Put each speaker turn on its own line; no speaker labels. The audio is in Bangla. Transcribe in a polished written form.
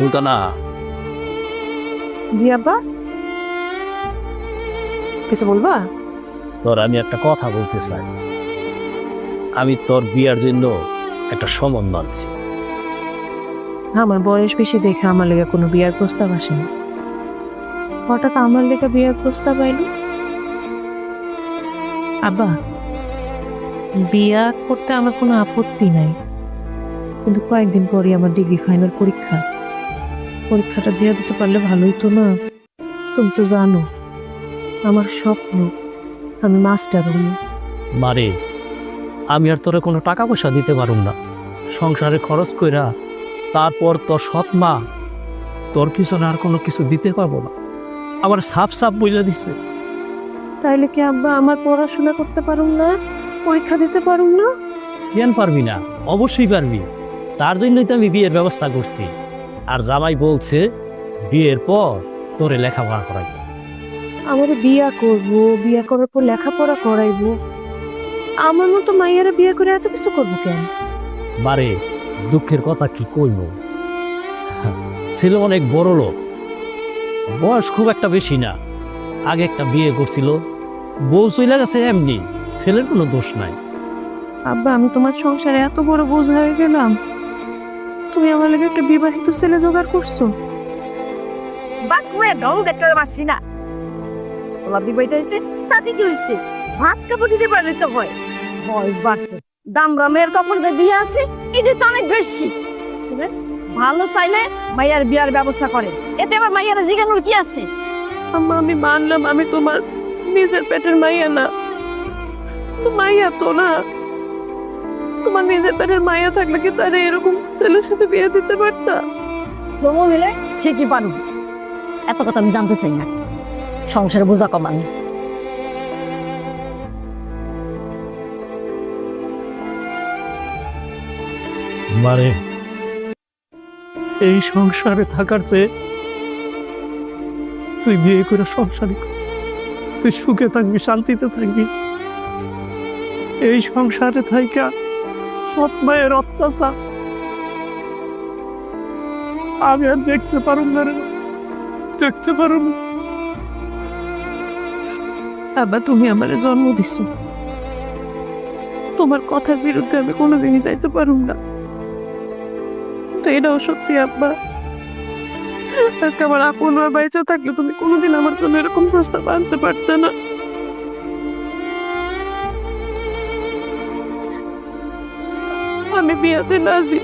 সুলতানা,
জি আব্বা, কিছু বলবা?
তোর আমি একটা কথা বলতে চাই। আমি তোর বিয়ার জন্য একটা সম্বন্ধ আনছি।
আমার বয়স বেশি দেখে আমার লেগে কোনো বিয়ার প্রস্তাব আসেনি। হঠাৎ আমার লেগে বিয়ার প্রস্তাব আইলো। আব্বা, বিয়া করতে আমার কোনো আপত্তি নাই, কিন্তু কয়েকদিন পরই আমার ডিগ্রি ফাইনাল পরীক্ষা। পরীক্ষাটা দিয়ে দিতে পারলে ভালোই তো না? তুমি তো জানো আমার স্বপ্ন আমি মাস্টার হই।
মারে, আমি আর তোরে কোনো টাকা পয়সা দিতে পারুম না। সংসারে খরচ কইরা তারপর তোর সৎ মা তোর পিছনে আর কোনো কিছু দিতে পারবো না। আবার সাফ সাফ বইলা দিচ্ছে।
তাইলে কি আব্বা আমার পড়াশোনা করতে পারুম না, পরীক্ষা দিতে পারুম না?
কেন পারবি না? অবশ্যই পারবি। তার জন্যই তো আমি বিয়ের ব্যবস্থা করছি। আর জামাই বলছে বিয়ের পর তোরে লেখাপড়া করাইবে।
আমার বিয়া করব, বিয়া করার পর লেখাপড়া করাইবো। আমার মতো মাইয়ারা বিয়ে করে এত কিছু করবো কেন?
বারে, দুঃখের কথা কি কইব, ছেলে অনেক বড় লোক, বয়স খুব একটা বেশি না। আগে একটা বিয়ে করছিল, বউ চইলা গেছে এমনি, ছেলের কোনো দোষ নাই।
আব্বা, আমি তোমার সংসারে এত বড় বোঝ হয়ে গেলাম, তুমি আমার লাগে একটা বিবাহিত ছেলে জোগাড় করছো।
বাকুয়ে ঢং দেখতে পাচ্ছি না। তোমার বিবাহিত হয়েছে তাতে কি হয়েছে? ভাত কাপড় দিতে পারলে তো হয়। বয়স বাড়ছে, দামরা মেয়ের কাপড় যে বিয়ে আছে এটা তো অনেক বেশি। বুঝলেন? ভালো চাইলে মাইয়ার বিয়ার ব্যবস্থা করেন, এতে আবার মাইয়ার জিজ্ঞানোর কি আছে?
আম্মা, আমি মানলাম আমি তোমার নিজের পেটের মাইয়া না, কিন্তু মাইয়া তো না। তোমার নিজের পেটের মাইয়া থাকলে কি তারা এরকম ছেলের সাথে বিয়ে দিতে পারতা?
সময় হলে ঠিকই পারুন। এত কথা আমি জানতে চাই না, সংসারে বোঝা কমান।
মারে, এই সংসারে থাকার চেয়ে তুই বিয়ে করে সংসারে কর। তুই সুখে থাকবি, শান্তিতে থাকবি। এই সংসারে থাইকা সৎ মায়ের অত্যাচার আমি আর দেখতে পারুম না রে, দেখতে পারুম না।
আব্বা, তুমি আমারে জন্ম দিছো, তোমার কথার বিরুদ্ধে আমি কোনোদিনই যাইতে পারুম না। তো এটাও সত্যি আব্বা, আজকে আমার আপন আর বাইচা থাকলে তুমি কোনোদিন আমার জন্য এরকম প্রস্তাব আনতে পারতে না। আমি বিয়াতে রাজি।